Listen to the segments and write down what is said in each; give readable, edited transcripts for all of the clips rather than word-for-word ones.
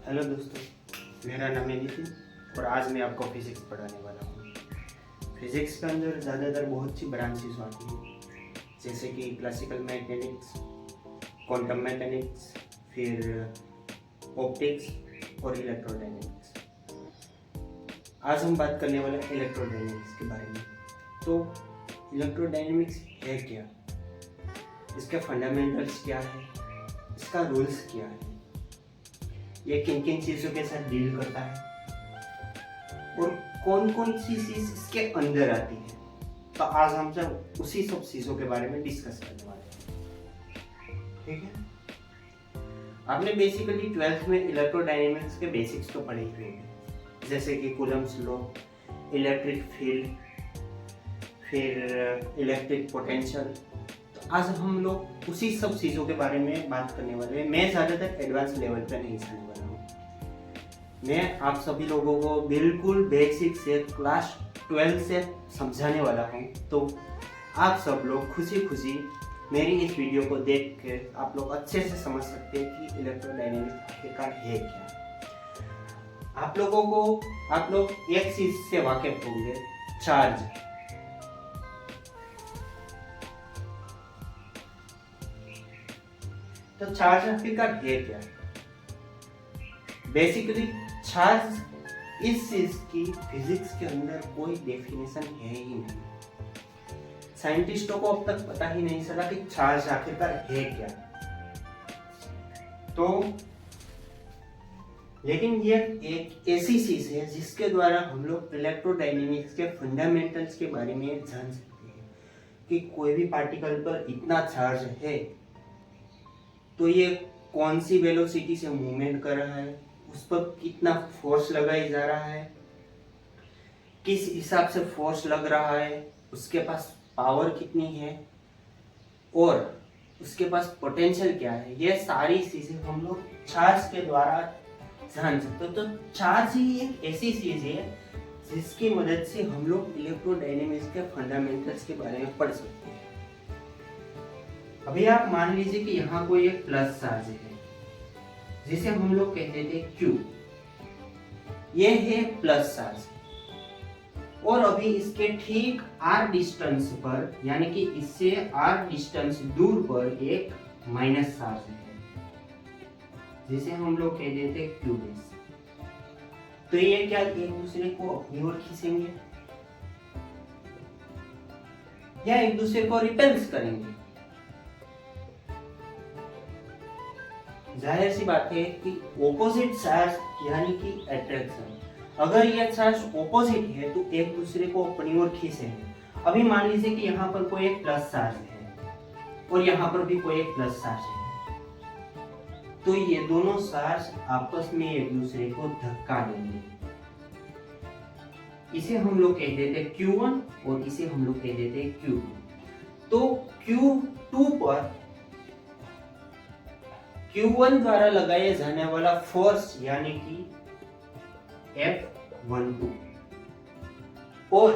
Hello दोस्तों, मेरा नाम है नितिन और आज मैं आपको फिजिक्स पढ़ाने वाला हूँ। फिजिक्स के अंदर ज़्यादातर बहुत सी ब्रांचेस आती हैं, जैसे कि क्लासिकल मैकेनिक्स, क्वांटम मैकेनिक्स, फिर ऑप्टिक्स और इलेक्ट्रोडायनेमिक्स। आज हम बात करने वाले हैं इलेक्ट्रोडायनेमिक्स के बारे में। तो इलेक्ट्रोडायनेमिक्स है क्या, इसके फंडामेंटल्स क्या है, इसका रूल्स क्या है, ये किन किन चीज़ों के साथ डील करता है और कौन कौन सी चीज़ इसके अंदर आती है। तो आज हम सब उसी सब चीज़ों के बारे में डिस्कस करने वाले हैं। ठीक है, आपने बेसिकली 12th में इलेक्ट्रोडायनेमिक्स के बेसिक्स तो पढ़े ही होंगे, जैसे कि कूलम्स लॉ, इलेक्ट्रिक फील्ड, फिर इलेक्ट्रिक पोटेंशियल। तो आज हम लोग उसी सब चीज़ों के बारे में बात करने वाले हैं। मैं ज़्यादातर एडवांस लेवल पे नहीं जाने वाला हूँ, मैं आप सभी लोगों को बिल्कुल बेसिक से क्लास 12 से समझाने वाला हूँ। तो आप सब लोग खुशी खुशी मेरी इस वीडियो को देख के आप लोग अच्छे से समझ सकते हैं कि इलेक्ट्रोडायनेमिक्स आखिरकार है क्या। आप लोग एक चीज से वाकिफ होंगे, चार्ज। तो चार्ज आखिरकार है क्या? बेसिकली चार्ज इस चीज की फिजिक्स के अंदर कोई डेफिनेशन है ही नहीं। साइंटिस्टों को अब तक पता ही नहीं चला कि चार्ज आखिरकार है क्या। तो लेकिन ये एक ऐसी चीज है जिसके द्वारा हम लोग इलेक्ट्रोडायनेमिक्स के फंडामेंटल्स के बारे में जान सकते हैं कि कोई भी पार्टिकल पर इतना चार्ज है तो ये कौन सी वेलोसिटी से मूवमेंट कर रहा है, उस पर कितना फोर्स लगाया जा रहा है, किस हिसाब से फोर्स लग रहा है, उसके पास पावर कितनी है और उसके पास पोटेंशियल क्या है। ये सारी चीजें हम लोग चार्ज के द्वारा जान सकते हैं। तो चार्ज ही एक ऐसी चीज है जिसकी मदद से हम लोग इलेक्ट्रोडायनेमिक्स के फंडामेंटल्स के बारे में पढ़ सकते हैं। अभी आप मान लीजिए कि यहाँ कोई एक प्लस चार्ज है जिसे हम लोग कहते थे Q। ये है प्लस चार्ज और अभी इसके ठीक r डिस्टेंस पर, यानी कि इससे r डिस्टेंस दूर पर एक माइनस चार्ज है जिसे हम लोग कहते थे Q बेस। तो ये क्या एक दूसरे को अपनी ओर खींचेंगे या एक दूसरे को रिपेल्स करेंगे? जाहिर सी बात है कि ऑपोजिट चार्ज यानी कि अट्रैक्शन, अगर यह चार्ज ऑपोजिट है तो एक दूसरे को अपनी ओर खींचेंगे। अभी मान लीजिए कि यहाँ पर कोई एक प्लस चार्ज है और यहाँ पर भी कोई एक प्लस चार्ज है, तो ये दोनों चार्ज आपस में एक दूसरे को धक्का देंगे। इसे हम लोग कह देते Q1 और इसे हम लोग कह देते Q2। तो Q2 पर Q1 द्वारा लगाया जाने वाला फोर्स यानी कि F12 और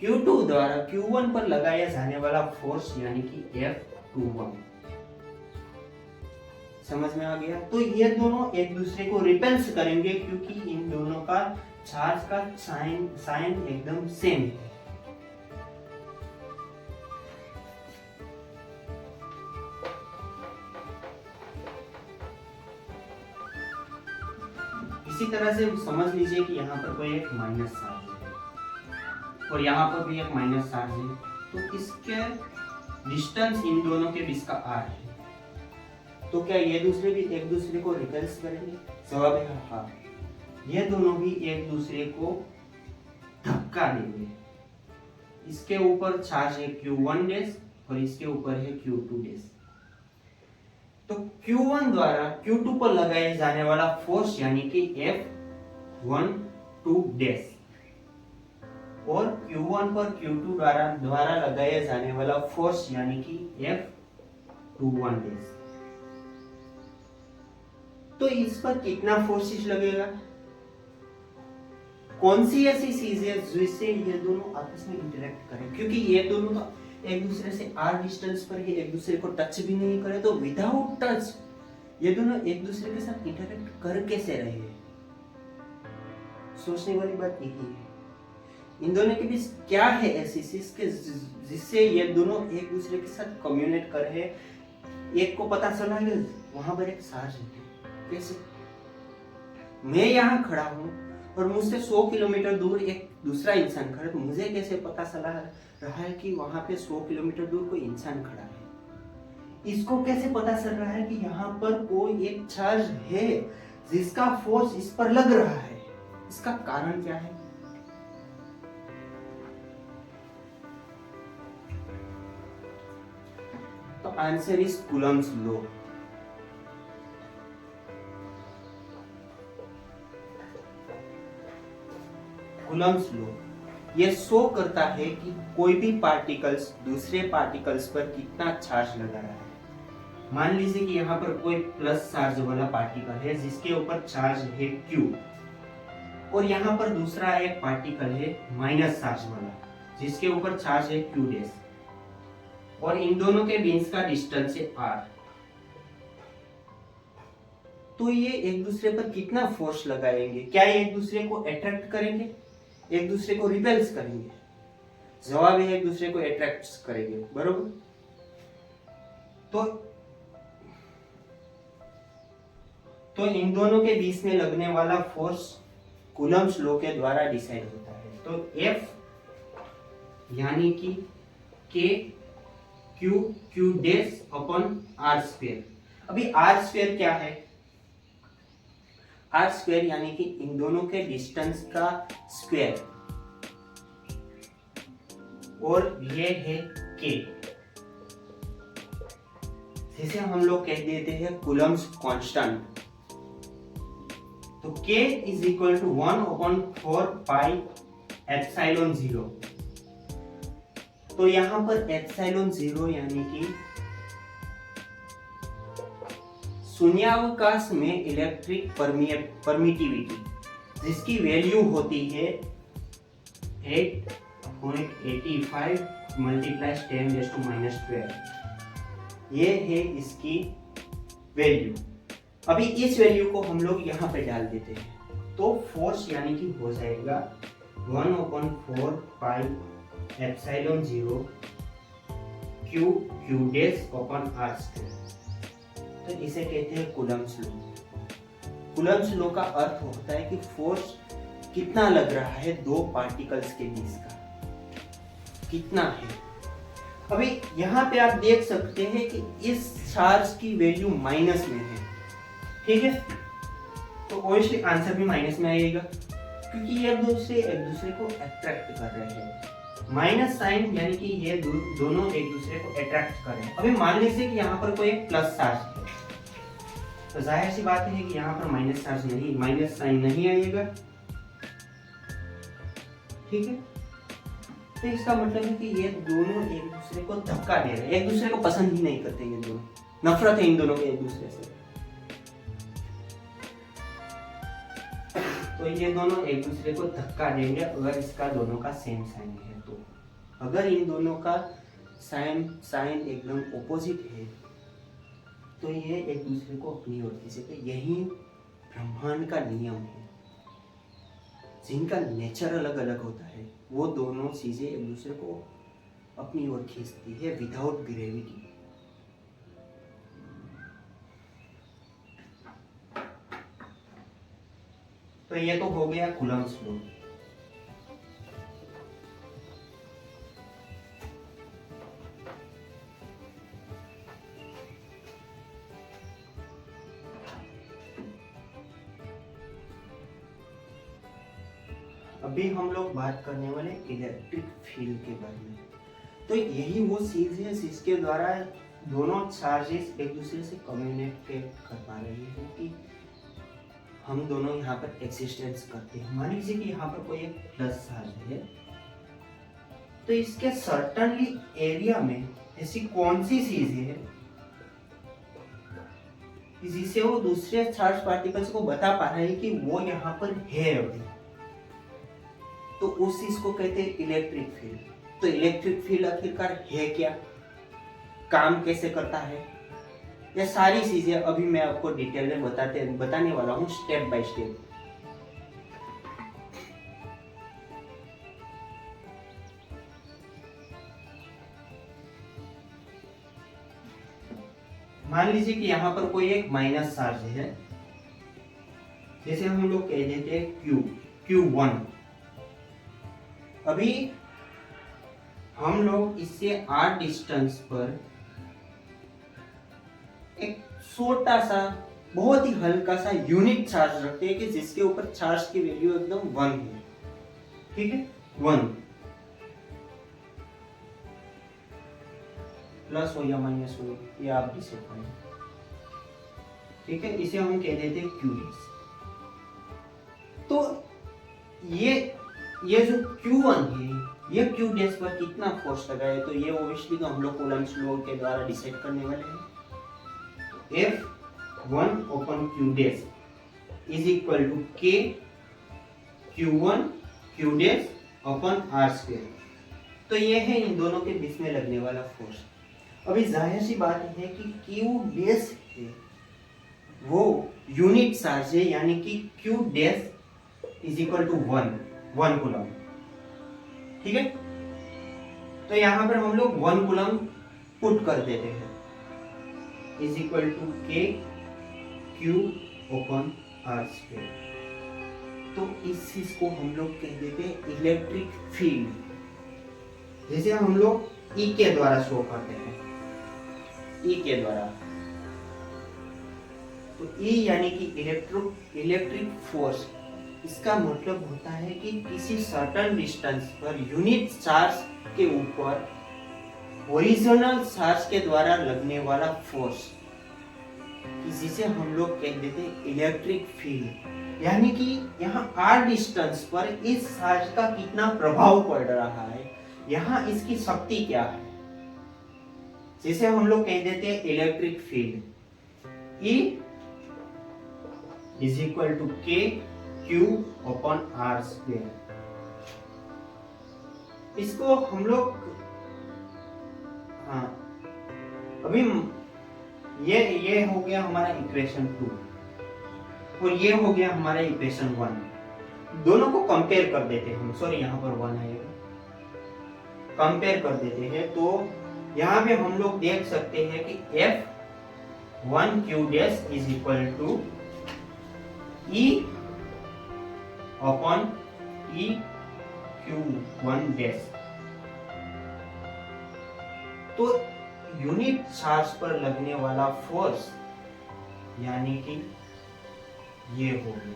Q2 द्वारा Q1 पर लगाया जाने वाला फोर्स यानी कि F21। समझ में आ गया? तो ये दोनों एक दूसरे को रिपेल्स करेंगे क्योंकि इन दोनों का चार्ज का साइन एकदम सेम है। इसी तरह से समझ लीजिए कि यहाँ पर कोई एक माइनस चार्ज है और यहाँ पर भी एक माइनस चार्ज है, तो इसके डिस्टेंस इन दोनों के बीच का r है। तो क्या ये एक दूसरे को रिपेल्स करेंगे? जवाब है हाँ, ये दोनों भी एक दूसरे को धक्का देंगे। इसके ऊपर चार्ज है Q1 डैश और इसके ऊपर है Q2 डैश। तो Q1 द्वारा Q2 पर लगाए जाने वाला फोर्स यानी कि F12 डैश और Q1 पर Q2 द्वारा लगाया जाने वाला फोर्स यानी कि F21 डैश। तो इस पर कितना फोर्सेस लगेगा? कौन सी ऐसी चीज है जिससे ये दोनों आपस में इंटरेक्ट करें? क्योंकि ये दोनों एक दूसरे से r डिस्टेंस पर ही एक दूसरे को टच भी नहीं करे, तो विदाउट टच ये दोनों एक दूसरे के साथ इंटरेक्ट कर कैसे रहे हैं? सोचने वाली बात यही है। इन दोनों के बीच क्या है ऐसी चीज के जिससे ये दोनों एक दूसरे के साथ कम्युनिकेट कर रहे हैं? एक को पता चला कि वहां पर एक चार्ज है। कैसे? मैं यहाँ खड़ा हूँ और मुझसे 100 किलोमीटर दूर एक दूसरा इंसान खड़ा है, तो मुझे कैसे पता चला रहा है कि वहां पे 100 किलोमीटर दूर कोई इंसान खड़ा है? इसको कैसे पता चल रहा है कि यहाँ पर कोई एक चार्ज है जिसका फोर्स इस पर लग रहा है? इसका कारण क्या है? तो answer is Coulomb's law. Coulomb's law ये शो करता है कि कोई भी पार्टिकल्स दूसरे पार्टिकल्स पर कितना चार्ज लगा रहा है। मान लीजिए कि यहाँ पर कोई प्लस चार्ज वाला पार्टिकल है जिसके ऊपर चार्ज है Q, और यहाँ पर दूसरा एक पार्टिकल है माइनस चार्ज वाला जिसके ऊपर चार्ज है Q डैश, और इन दोनों के बीच का डिस्टेंस है R। तो ये एक दूसरे पर कितना फोर्स लगाएंगे? क्या ये एक दूसरे को अट्रैक्ट करेंगे, एक दूसरे को रिपेल्स करेंगे? जवाब है एक दूसरे को अट्रैक्ट करेंगे, बरोबर। तो इन दोनों के बीच में लगने वाला फोर्स कूलम्ब्स लॉ के द्वारा डिसाइड होता है। तो F यानी कि K Q dash upon R square. अभी R स्क्वायर क्या है? R स्क्वायर यानी कि इन दोनों के डिस्टेंस का स्क्वायर, और ये है K, जिसे हम लोग कह देते हैं कूलम्ब्स कांस्टेंट। तो K is equal to 1/4 pi epsilon 0। तो यहां पर एप्सिलॉन 0 यानी कि शून्यावकाश में इलेक्ट्रिक परमिटिविटी, जिसकी वैल्यू होती है 8.85 मल्टीप्लाई 10⁻⁻12। ये है इसकी वैल्यू। अभी इस वैल्यू को हम लोग यहाँ पे डाल देते हैं, तो फोर्स यानी कि हो जाएगा 1/4 pi epsilon 0 Q dash upon R square. तो इसे कहते हैं कूलम्ब्स लॉ। कूलम्ब्स लॉ का अर्थ होता है कि फोर्स कितना लग रहा है दो पार्टिकल्स के बीच का, कितना है। अभी यहाँ पे आप देख सकते हैं कि इस चार्ज की वैल्यू माइनस में है, ठीक है। तो ऑब्वियसली आंसर भी माइनस में आएगा, क्योंकि ये एक दूसरे को अट्रैक्ट कर रहे हैं। माइनस साइन यानी कि ये दोनों एक दूसरे को अट्रैक्ट कर रहे हैं। अभी मान लीजिए कि यहाँ पर कोई एक प्लस चार्ज है, तो जाहिर सी बात है कि यहाँ पर माइनस चार्ज नहीं, माइनस साइन नहीं आएगा, ठीक है। तो इसका मतलब है कि ये दोनों एक दूसरे को धक्का दे रहे हैं, एक दूसरे को पसंद ही नहीं करते, ये दोनों नफरत है इन दोनों के एक दूसरे से। तो ये दोनों एक दूसरे को धक्का देंगे अगर इसका दोनों का सेम साइन है। तो अगर इन दोनों का साइन एकदम ऑपोजिट है तो ये एक दूसरे को अपनी ओर खींचेंगे। यही ब्रह्मांड का नियम है, जिनका नेचर अलग अलग होता है वो दोनों चीजें एक दूसरे को अपनी ओर खींचती है विदाउट ग्रेविटी। तो ये तो हो गया कूलम्ब्स लॉ। अभी हम लोग बात करने वाले इलेक्ट्रिक फील्ड के बारे में। तो यही वो चीज है जिसके द्वारा दोनों चार्जेस एक दूसरे से कम्युनिकेट कर पा रहे हैं कि हम दोनों यहाँ पर एक्सिस्टेंस करते हैं। मान लीजिए कि यहाँ पर कोई एक प्लस चार्ज है, तो इसके सर्टेनली एरिया में ऐसी कौन सी चीज है जिसे वो दूसरे चार्ज पार्टिकल्स को बता पा रहा है कि वो यहाँ पर है अभी, तो उस चीज को कहते हैं इलेक्ट्रिक फील्ड। तो इलेक्ट्रिक फील्ड आखिरकार है क्या, काम कैसे करता है, ये सारी चीजें अभी मैं आपको डिटेल में बताने वाला हूँ स्टेप बाय स्टेप। मान लीजिए कि यहाँ पर कोई एक माइनस चार्ज है, जैसे हम लोग कह देते हैं Q1। अभी हम लोग इससे r डिस्टेंस पर एक छोटा सा बहुत ही हल्का सा यूनिट चार्ज रखते हैं कि जिसके ऊपर चार्ज की वैल्यू एकदम 1 है। ठीक है, 1 प्लस हो या माइनस हो ये आप डिसाइड करें। ठीक है, इसे हम कह देते हैं Q डैश। तो ये जो Q1 है, ये Q डैश पर कितना फोर्स लगा है, तो ये ऑब्वियसली तो हम लोग कूलम्ब्स लॉ के द्वारा डिसाइड करने वाले हैं। F1 upon Q dash is equal to K Q1 Q dash upon R square। तो ये है इन दोनों के बीच में लगने वाला फोर्स। अभी जाहिर सी बात है कि Q डैश है वो यूनिट चार्ज है, यानी कि Q dash is equal to 1 coulomb. ठीक है, तो यहाँ पर हम लोग 1 कूलम पुट कर देते हैं is equal to K Q upon R square. तो इस चीज को हम लोग कह देते हैं इलेक्ट्रिक फील्ड, जैसे हम लोग E के द्वारा शो करते हैं, E के द्वारा। तो E यानी कि इलेक्ट्रिक फोर्स, इसका मतलब होता है कि किसी certain distance per unit charge के ऊपर ओरिजिनल चार्ज के द्वारा लगने वाला फोर्स, जिसे हम लोग कह देते हैं इलेक्ट्रिक फील्ड। यानी कि यहाँ r डिस्टेंस पर इस चार्ज का कितना प्रभाव पड़ रहा है, यहाँ इसकी शक्ति क्या है, जिसे हम लोग कह देते हैं electric field. E is equal to K Q upon R square. इसको हम लोग अभी ये हो गया हमारा इक्वेशन 2 और ये हो गया हमारा इक्वेशन 1। दोनों को कंपेयर कर देते हैं हम, सॉरी यहाँ पर 1 आएगा, कंपेयर कर देते हैं। तो यहाँ पे हम लोग देख सकते हैं कि F1 Q dash is equal to E upon E Q1 dash. तो यूनिट चार्ज पर लगने वाला फोर्स यानी कि ये हो गया।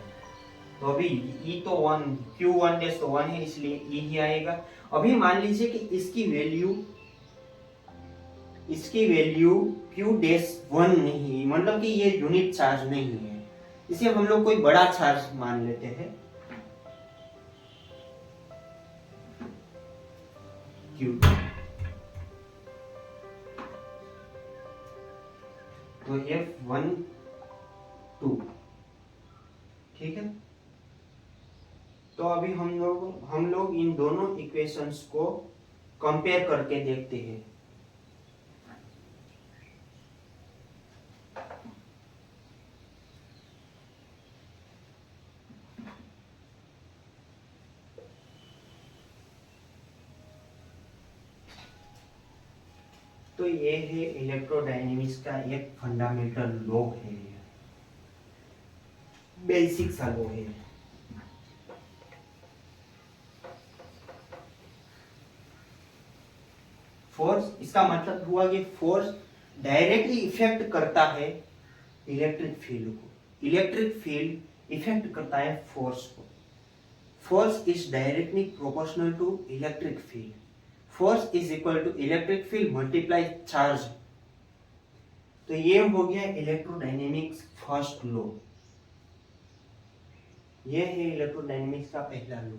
तो अभी E तो 1 Q1 डैश तो 1 है, इसलिए E ही आएगा। अभी मान लीजिए कि इसकी वैल्यू Q डैश 1 नहीं, मतलब कि ये यूनिट चार्ज नहीं है, इसे हम लोग कोई बड़ा चार्ज मान लेते हैं Q। तो F1 2। ठीक है, तो अभी हम लोग इन दोनों इक्वेशंस को कंपेयर करके देखते हैं। तो ये है इलेक्ट्रोडायनेमिक्स का एक फंडामेंटल लॉ है, बेसिक सा लॉ है। फोर्स, इसका मतलब हुआ कि फोर्स डायरेक्टली इफेक्ट करता है इलेक्ट्रिक फील्ड को, इलेक्ट्रिक फील्ड इफेक्ट करता है फोर्स को। Force is directly proportional to electric field. Force is equal to electric field multiply charge. तो ये हो गया इलेक्ट्रोडायनेमिक्स फर्स्ट लॉ, ये है इलेक्ट्रोडायनेमिक्स का पहला लॉ।